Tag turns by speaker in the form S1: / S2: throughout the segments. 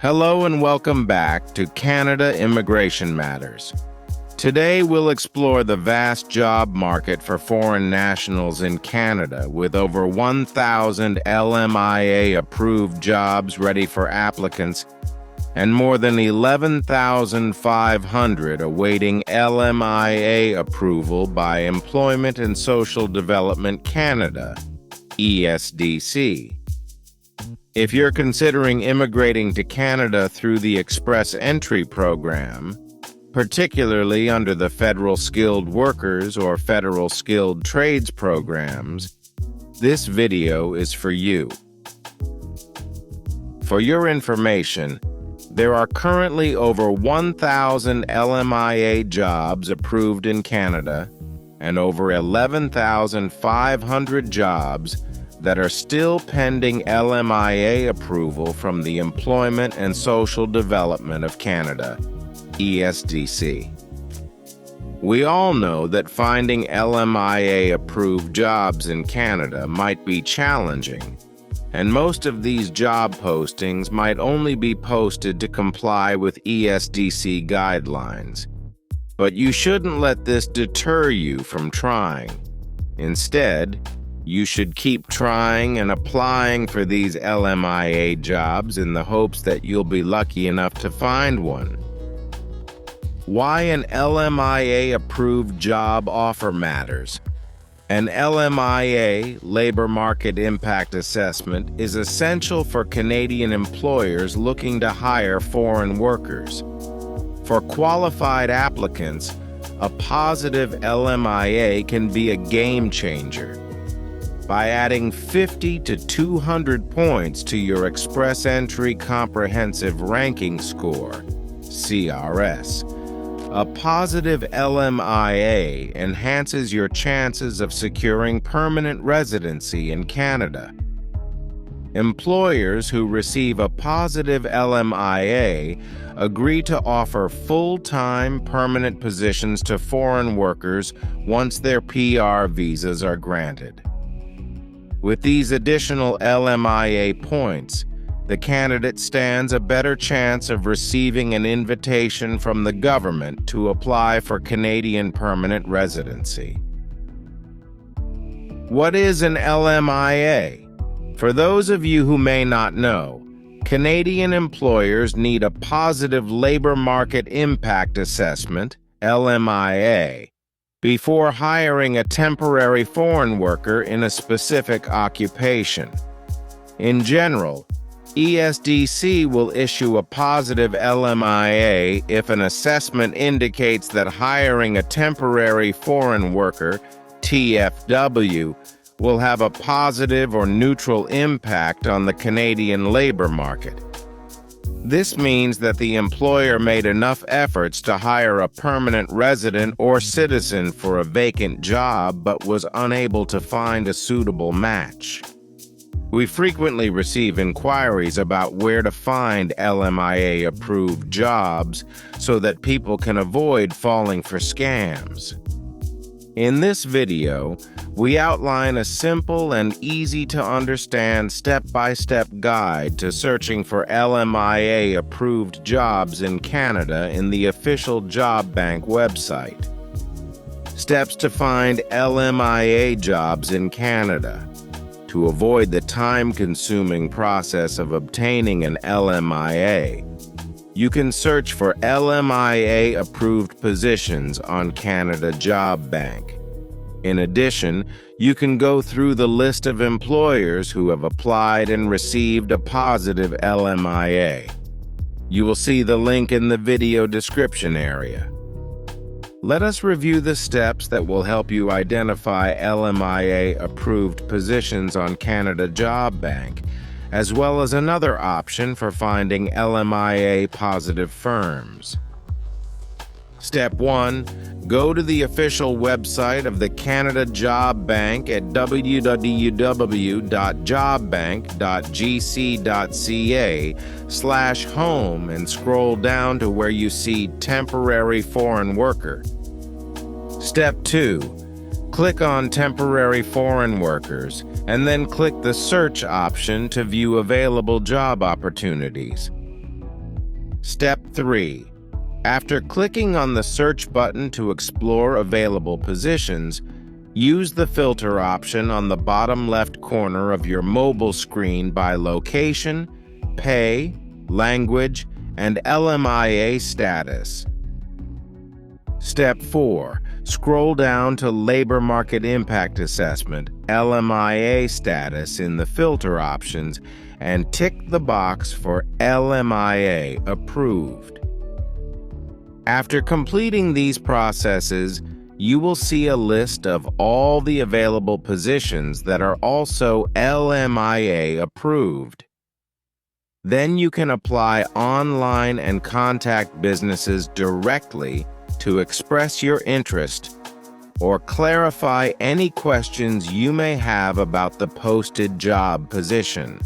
S1: Hello and welcome back to Canada Immigration Matters. Today we'll explore the vast job market for foreign nationals in Canada with over 1,000 LMIA-approved jobs ready for applicants and more than 11,500 awaiting LMIA approval by Employment and Social Development Canada, ESDC. If you're considering immigrating to Canada through the Express Entry program, particularly under the Federal Skilled Workers or Federal Skilled Trades programs, this video is for you. For your information, there are currently over 1,000 LMIA jobs approved in Canada and over 11,500 jobs that are still pending LMIA approval from the Employment and Social Development of Canada, ESDC. We all know that finding LMIA-approved jobs in Canada might be challenging, and most of these job postings might only be posted to comply with ESDC guidelines. But you shouldn't let this deter you from trying. Instead, you should keep trying and applying for these LMIA jobs in the hopes that you'll be lucky enough to find one. Why an LMIA-approved job offer matters. An LMIA, Labor Market Impact Assessment, is essential for Canadian employers looking to hire foreign workers. For qualified applicants, a positive LMIA can be a game changer. By adding 50 to 200 points to your Express Entry Comprehensive Ranking Score, CRS, a positive LMIA enhances your chances of securing permanent residency in Canada. Employers who receive a positive LMIA agree to offer full-time permanent positions to foreign workers once their PR visas are granted. With these additional LMIA points, the candidate stands a better chance of receiving an invitation from the government to apply for Canadian permanent residency. What is an LMIA? For those of you who may not know, Canadian employers need a positive Labor Market Impact Assessment, LMIA, before hiring a temporary foreign worker in a specific occupation. In general, ESDC will issue a positive LMIA if an assessment indicates that hiring a temporary foreign worker, TFW, will have a positive or neutral impact on the Canadian labor market. This means that the employer made enough efforts to hire a permanent resident or citizen for a vacant job but was unable to find a suitable match. We frequently receive inquiries about where to find LMIA-approved jobs so that people can avoid falling for scams. In this video, we outline a simple and easy-to-understand step-by-step guide to searching for LMIA-approved jobs in Canada in the official Job Bank website. Steps to find LMIA jobs in Canada. To avoid the time-consuming process of obtaining an LMIA, you can search for LMIA-approved positions on Canada Job Bank. In addition, you can go through the list of employers who have applied and received a positive LMIA. You will see the link in the video description area. Let us review the steps that will help you identify LMIA-approved positions on Canada Job Bank, as well as another option for finding LMIA-positive firms. Step 1. Go to the official website of the Canada Job Bank at www.jobbbank.gc.ca/home and scroll down to where you see Temporary Foreign Worker. Step 2. Click on Temporary Foreign Workers, and then click the Search option to view available job opportunities. Step 3. After clicking on the search button to explore available positions, use the filter option on the bottom left corner of your mobile screen by location, pay, language, and LMIA status. Step 4. Scroll down to Labor Market Impact Assessment, LMIA status in the filter options and tick the box for LMIA-Approved. After completing these processes, you will see a list of all the available positions that are also LMIA-Approved. Then you can apply online and contact businesses directly to express your interest or clarify any questions you may have about the posted job position.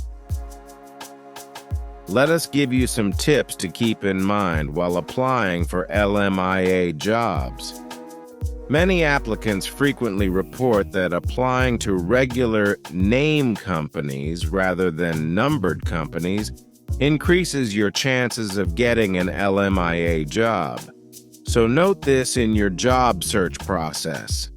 S1: Let us give you some tips to keep in mind while applying for LMIA jobs. Many applicants frequently report that applying to regular name companies rather than numbered companies increases your chances of getting an LMIA job. So note this in your job search process.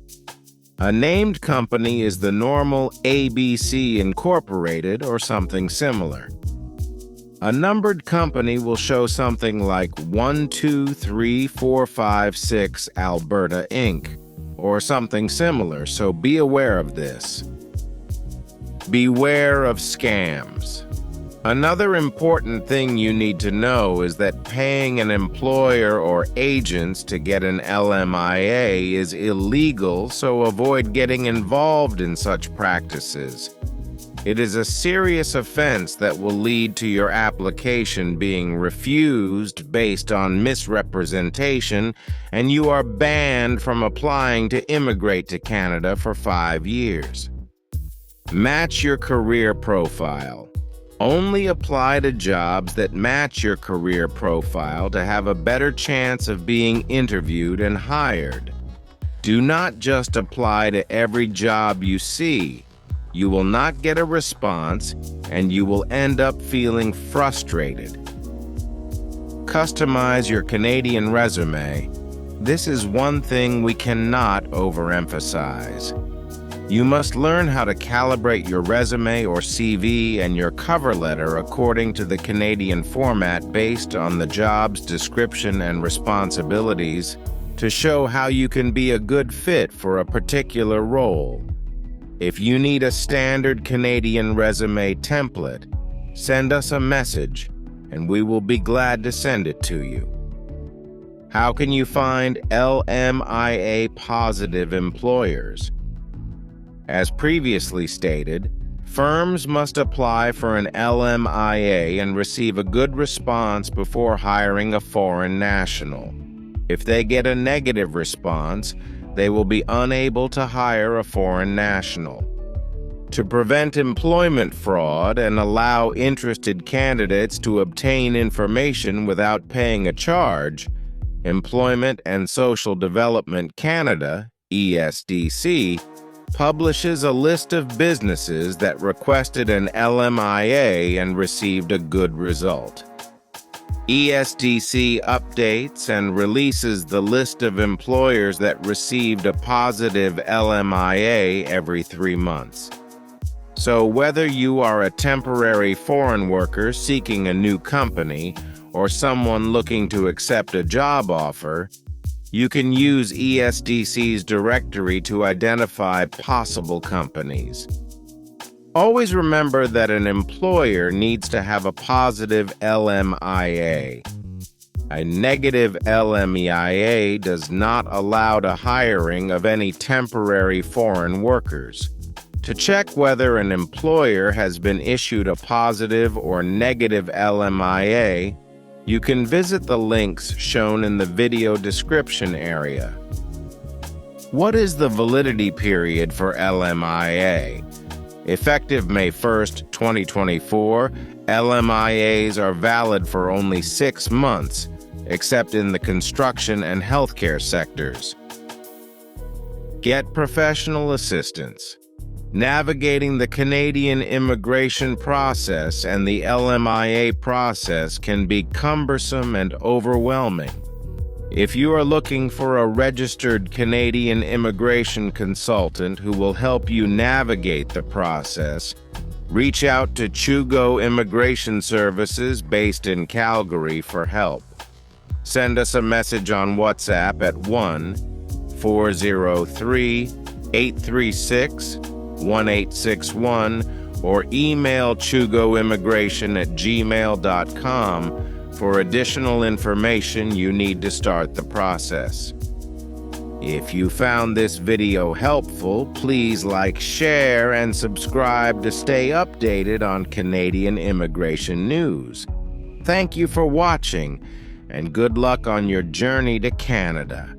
S1: A named company is the normal ABC Incorporated or something similar. A numbered company will show something like 1, 2, 3, 4, 5, 6 Alberta Inc. or something similar, so be aware of this. Beware of scams. Another important thing you need to know is that paying an employer or agents to get an LMIA is illegal, so avoid getting involved in such practices. It is a serious offense that will lead to your application being refused based on misrepresentation, and you are banned from applying to immigrate to Canada for 5 years. Match your career profile. Only apply to jobs that match your career profile to have a better chance of being interviewed and hired. Do not just apply to every job you see. You will not get a response, and you will end up feeling frustrated. Customize your Canadian resume. This is one thing we cannot overemphasize. You must learn how to calibrate your resume or CV and your cover letter according to the Canadian format based on the job's description and responsibilities to show how you can be a good fit for a particular role. If you need a standard Canadian resume template, send us a message and we will be glad to send it to you. How can you find LMIA positive employers? As previously stated, firms must apply for an LMIA and receive a good response before hiring a foreign national. If they get a negative response, they will be unable to hire a foreign national. To prevent employment fraud and allow interested candidates to obtain information without paying a charge, Employment and Social Development Canada, ESDC, publishes a list of businesses that requested an LMIA and received a good result. ESDC updates and releases the list of employers that received a positive LMIA every 3 months. So whether you are a temporary foreign worker seeking a new company or someone looking to accept a job offer, you can use ESDC's directory to identify possible companies. Always remember that an employer needs to have a positive LMIA. A negative LMIA does not allow the hiring of any temporary foreign workers. To check whether an employer has been issued a positive or negative LMIA, you can visit the links shown in the video description area. What is the validity period for LMIA? Effective May 1st, 2024, LMIAs are valid for only 6 months, except in the construction and healthcare sectors. Get professional assistance. Navigating the Canadian immigration process and the LMIA process can be cumbersome and overwhelming. If you are looking for a registered Canadian immigration consultant who will help you navigate the process, reach out to Chugo Immigration Services based in Calgary for help. Send us a message on WhatsApp at 1-403-836-1861 or email chugoimmigration@gmail.com for additional information you need to start the process. If you found this video helpful, please like, share, and subscribe to stay updated on Canadian immigration news. Thank you for watching, and good luck on your journey to Canada.